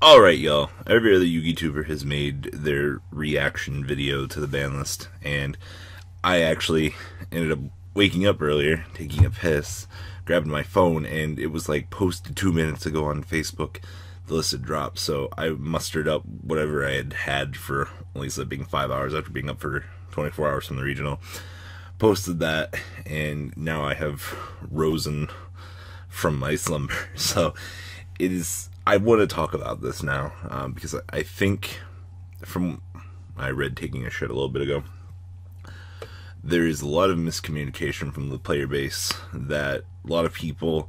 Alright, y'all. Every other YouTuber has made their reaction video to the ban list, and I actually ended up waking up earlier, taking a piss, grabbing my phone, and it was like posted 2 minutes ago on Facebook. The list had dropped, so I mustered up whatever I had for only sleeping 5 hours after being up for 24 hours from the regional. Posted that, and now I have risen from my slumber. So it is. I want to talk about this now because I think, from I read Taking a Shit a little bit ago, there is a lot of miscommunication from the player base that a lot of people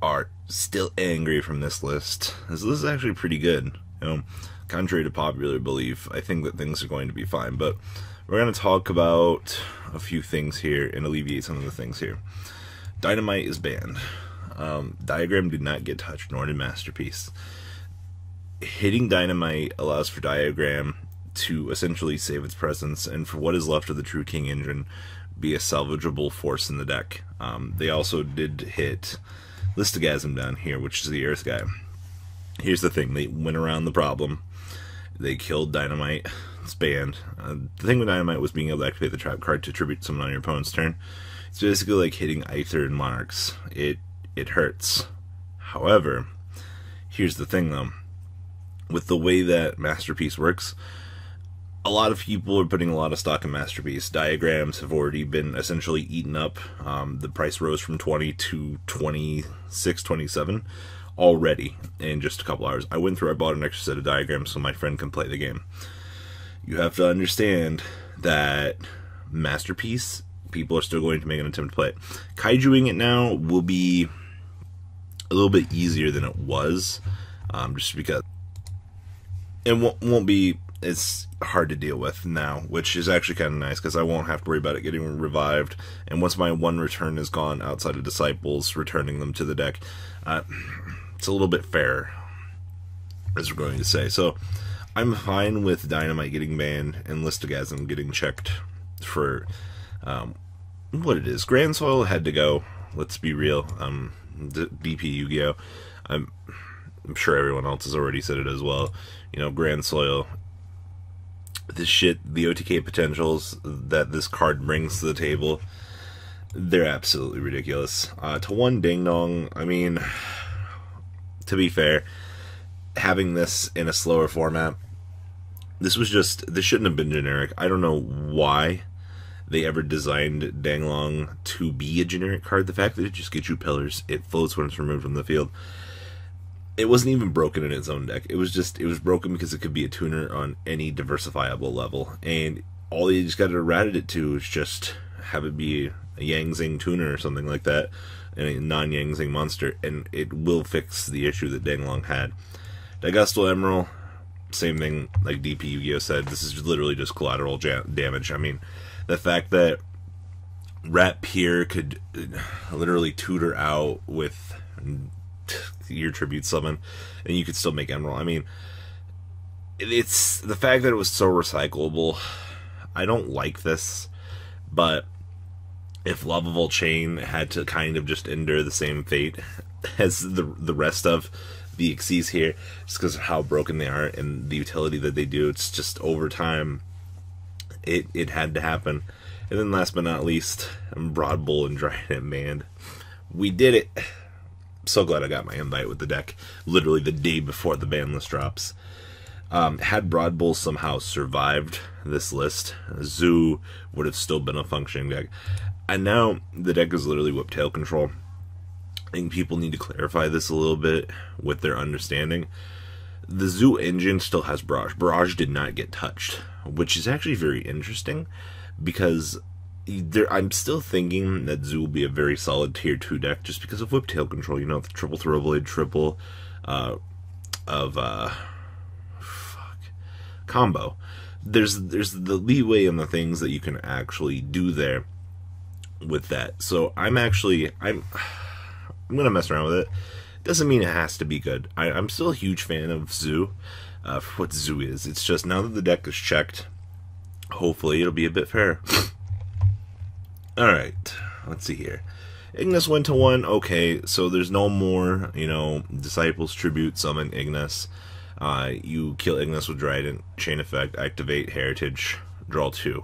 are still angry from this list. This list is actually pretty good. Contrary to popular belief, I think that things are going to be fine. But we're going to talk about a few things here and alleviate some of the things here. Dynamite is banned. Diagram did not get touched, nor did Masterpiece. Hitting Dynamite allows for Diagram to essentially save its presence, and for what is left of the True King engine, be a salvageable force in the deck. They also did hit Listogasm down here, which is the Earth guy. Here's the thing, they went around the problem. They killed Dynamite. It's banned. The thing with Dynamite was being able to activate the trap card to tribute someone on your opponent's turn. It's basically like hitting Aether and Monarchs. It hurts. However, here's the thing though. With the way that Masterpiece works, a lot of people are putting a lot of stock in Masterpiece. Diagrams have already been essentially eaten up. The price rose from 20 to 26, 27 already in just a couple hours. I went through, I bought an extra set of diagrams so my friend can play the game. You have to understand that Masterpiece, people are still going to make an attempt to play it. Kaijuing it now will be a little bit easier than it was, just because it won't be as hard to deal with now, which is actually kind of nice because I won't have to worry about it getting revived. And once my one return is gone outside of Disciples, returning them to the deck, it's a little bit fairer, as we're going to say. So I'm fine with Dynamite getting banned and Listogasm getting checked for what it is. Grand Soil had to go. Let's be real. DP Yu-Gi-Oh! I'm sure everyone else has already said it as well. You know, Grand Soil, this shit, the OTK potentials that this card brings to the table, they're absolutely ridiculous. To one Ding Dong, I mean, to be fair, having this in a slower format, this shouldn't have been generic. I don't know why they ever designed Danglong to be a generic card. The fact that it just gets you pillars, it floats when it's removed from the field. It wasn't even broken in its own deck. It was broken because it could be a tuner on any diversifiable level. And all you just got to rat it to is just have it be a Yang Zing tuner or something like that, and a non-Yang Zing monster, and it will fix the issue that Danglong had. Daigustal Emerald, same thing like DP Yu-Gi-Oh! Said. This is literally just collateral damage. I mean, the fact that Rat Pier could literally tutor out with your tribute summon, and you could still make Emerald. I mean, it's the fact that it was so recyclable. I don't like this, but if Lovable Chain had to kind of just endure the same fate as the rest of the Xyz here, just because of how broken they are and the utility that they do, it's just over time, it had to happen. And then last but not least, Broad Bull and Dryad banned. We did it. So glad I got my invite with the deck literally the day before the ban list drops. Had Broad Bull somehow survived this list, Zoo would have still been a functioning deck. And now the deck is literally Whiptail control. I think people need to clarify this a little bit with their understanding. The Zoo engine still has Barrage. Barrage did not get touched, which is actually very interesting because I'm still thinking that Zoo will be a very solid tier 2 deck just because of Whiptail control. You know, the triple Throblade, triple combo. There's the leeway in the things that you can actually do there with that. So I'm gonna mess around with it. Doesn't mean it has to be good. I'm still a huge fan of Zoo for what Zoo is. It's just now that the deck is checked, hopefully it'll be a bit fair. Alright, let's see here. Ignis went to 1, okay, so there's no more, you know, Disciples Tribute summon Ignis. You kill Ignis with Trident, Chain Effect, activate Heritage, draw 2.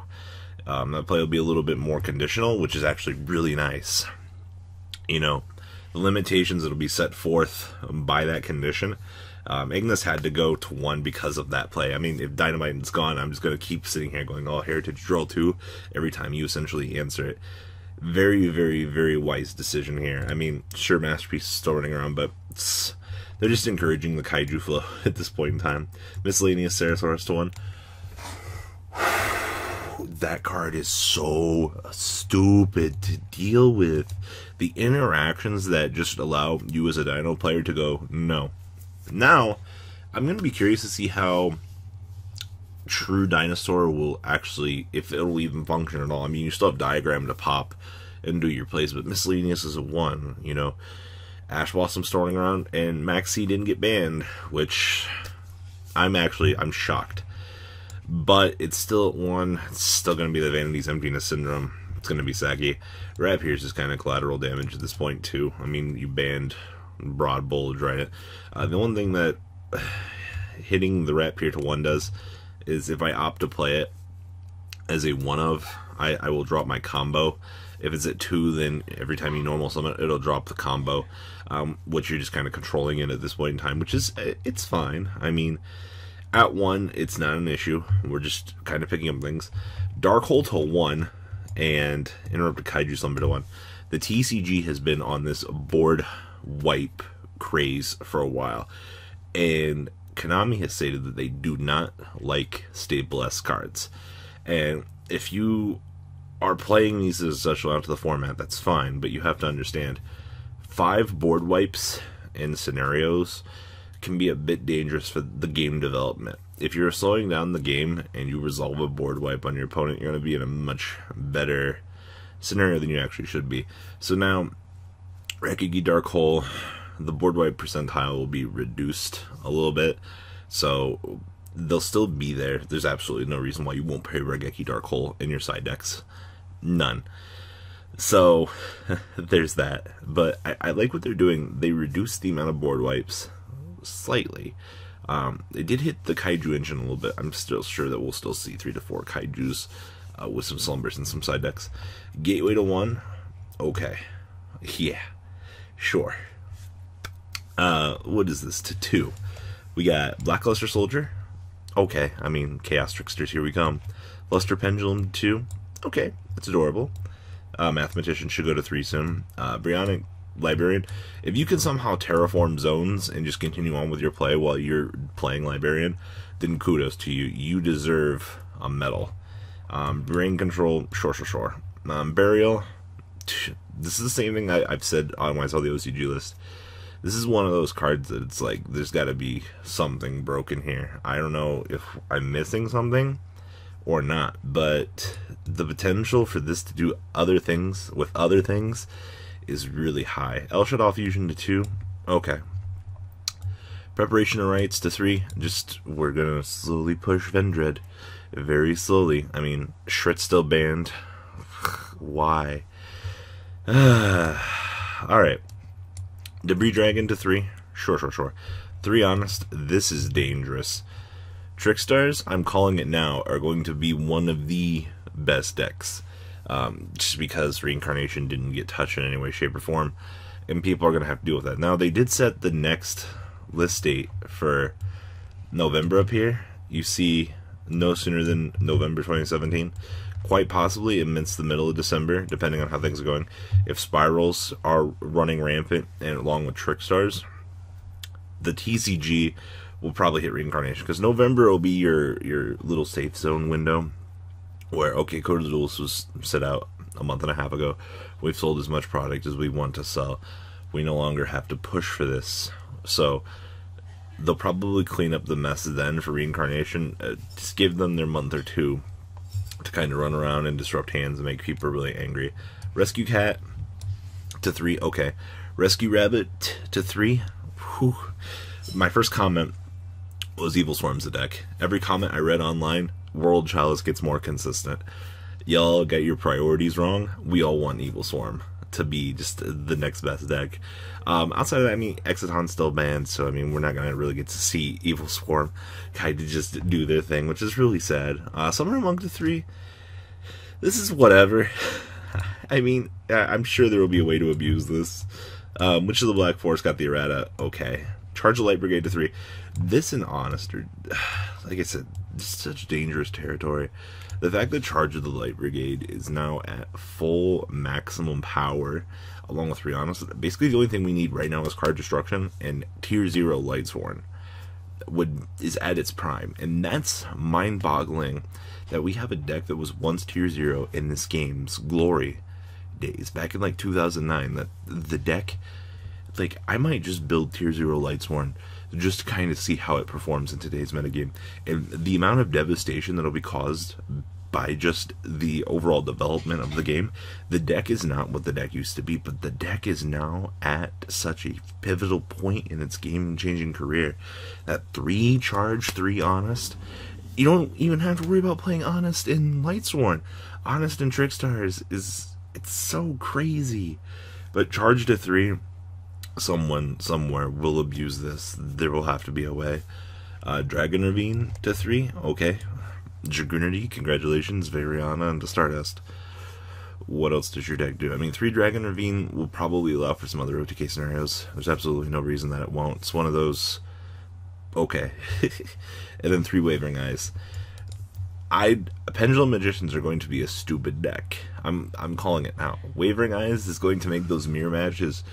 That play will be a little bit more conditional, which is actually really nice. You know, the limitations that'll be set forth by that condition. Ignis had to go to 1 because of that play. I mean, if Dynamite is gone, I'm just going to keep sitting here going, oh, Heritage, draw 2, every time you essentially answer it. Very, very, very wise decision here. I mean, sure, Masterpiece is still running around, but they're just encouraging the Kaiju flow at this point in time. Miscellaneous Ceratosaurus to 1. That card is so stupid to deal with. The interactions that just allow you as a Dino player to go, no. Now, I'm going to be curious to see how True Dinosaur will actually, if it'll even function at all. I mean, you still have Diagram to pop and do your plays, but Miscellaneous is a 1, you know. Ash Blossom storing around, and Maxi didn't get banned, which I'm shocked. But it's still at 1. It's still going to be the Vanity's Emptiness Syndrome. It's going to be Saki. Rat Pierce is kind of collateral damage at this point, too. I mean, you banned Broad Bulge, right? The one thing that hitting the Rat Pierce to 1 does is if I opt to play it as a 1-of, I will drop my combo. If it's at 2, then every time you normal summon, it'll drop the combo, which you're just kind of controlling it at this point in time, which is, it's fine. I mean, at 1, it's not an issue. We're just kind of picking up things. Dark Hole to 1 and Interrupted Kaiju Slumber to 1. The TCG has been on this board wipe craze for a while, and Konami has stated that they do not like Stable S cards. And if you are playing these as such out to the format, that's fine, but you have to understand 5 board wipes in scenarios can be a bit dangerous for the game development. If you're slowing down the game and you resolve a board wipe on your opponent, you're going to be in a much better scenario than you actually should be. So now, Raigeki Dark Hole, the board wipe percentile will be reduced a little bit, so they'll still be there. There's absolutely no reason why you won't play Raigeki Dark Hole in your side decks. None. So, there's that. But I like what they're doing. They reduced the amount of board wipes slightly. They did hit the Kaiju engine a little bit. I'm still sure that we'll still see 3 to 4 Kaijus with some Slumbers and some side decks. Gateway to 1? Okay. Yeah. Sure. What is this? To 2. We got Blackluster Soldier. Okay. I mean, Chaos Tricksters, here we come. Luster Pendulum 2. Okay. It's adorable. Mathematician should go to 3 soon. Brionic Librarian. If you can somehow terraform zones and just continue on with your play while you're playing Librarian, then kudos to you. You deserve a medal. Brain Control, sure. Burial. This is the same thing I've said when I saw the OCG list. This is one of those cards that it's like, there's got to be something broken here. I don't know if I'm missing something or not, but the potential for this to do other things with other things is really high. El Shaddai Fusion to 2. Okay. Preparation of Rites to 3. Just, we're going to slowly push Vendread. Very slowly. I mean, Shrit's still banned. Why? Alright. Debris Dragon to 3. Sure. 3 Honest. This is dangerous. Trickstars, I'm calling it now, are going to be one of the best decks. Just because Reincarnation didn't get touched in any way, shape, or form. And people are going to have to deal with that. Now, they did set the next list date for November up here. You see no sooner than November 2017. Quite possibly amidst the middle of December, depending on how things are going. If Spirals are running rampant, and along with Trickstars, the TCG will probably hit Reincarnation. Because November will be your little safe zone window. Where, okay, Code of the Duelist was set out a month and a half ago. We've sold as much product as we want to sell. We no longer have to push for this. So, they'll probably clean up the mess then for Reincarnation. Just give them their month or 2 to kind of run around and disrupt hands and make people really angry. Rescue Cat to 3. Okay. Rescue Rabbit to 3. Whew. My first comment was Evil Swarm's the deck. Every comment I read online, World Chalice gets more consistent. Y'all got your priorities wrong. We all want Evil Swarm to be just the next best deck. Outside of that, I mean, Exciton's still banned, so I mean, we're not gonna really get to see Evil Swarm kind of just do their thing, which is really sad. Summoner Monk to 3, this is whatever. I mean, I'm sure there will be a way to abuse this. Witch of the Black Forest got the errata, okay. Charge the Light Brigade to 3. This and Honest are, like I said, such dangerous territory. The fact that Charge of the Light Brigade is now at full maximum power, along with 3 Honest, basically the only thing we need right now is card destruction, and Tier 0 Lightsworn is at its prime. And that's mind-boggling that we have a deck that was once Tier 0 in this game's glory days, back in like 2009, that the deck, like, I might just build Tier 0 Lightsworn just to kind of see how it performs in today's metagame. And the amount of devastation that'll be caused by just the overall development of the game, the deck is not what the deck used to be, but the deck is now at such a pivotal point in its game-changing career that 3 Charge, 3 Honest, you don't even have to worry about playing Honest in Lightsworn. Honest in Trickstars it's so crazy. But Charge to 3, someone somewhere will abuse this. There will have to be a way. Dragon Ravine to 3, okay. Dragoonity, congratulations, Variana and the Stardust. What else does your deck do? I mean, 3 Dragon Ravine will probably allow for some other OTK scenarios. There's absolutely no reason that it won't. It's one of those, okay. And then 3 Wavering Eyes. Pendulum Magicians are going to be a stupid deck. I'm calling it now. Wavering Eyes is going to make those mirror matches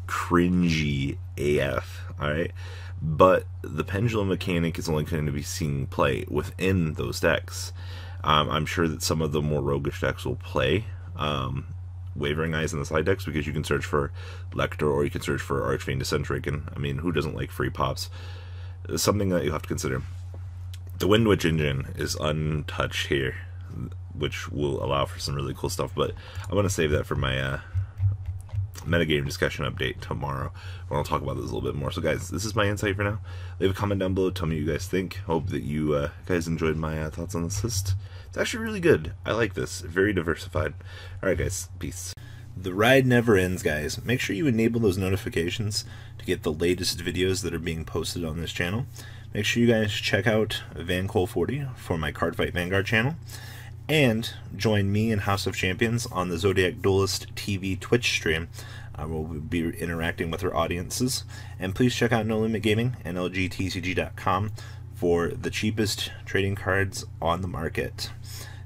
cringy AF, alright? But the Pendulum mechanic is only going to be seeing play within those decks. I'm sure that some of the more roguish decks will play Wavering Eyes in the side decks, because you can search for Lector or you can search for Archfiend Eccentric, and I mean, who doesn't like free pops? It's something that you have to consider. The Wind Witch engine is untouched here, which will allow for some really cool stuff, but I'm going to save that for my metagame discussion update tomorrow, when I'll talk about this a little bit more. So guys, this is my insight for now. Leave a comment down below, tell me what you guys think. Hope that you guys enjoyed my thoughts on this list. It's actually really good. I like this. Very diversified. Alright guys, peace. The ride never ends, guys. Make sure you enable those notifications to get the latest videos that are being posted on this channel. Make sure you guys check out VanCole40 for my Cardfight Vanguard channel, and join me and House of Champions on the Zodiac Duelist TV Twitch stream. I will be interacting with our audiences. And please check out No Limit Gaming and LGTCG.com for the cheapest trading cards on the market.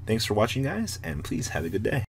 Thanks for watching, guys, and please have a good day.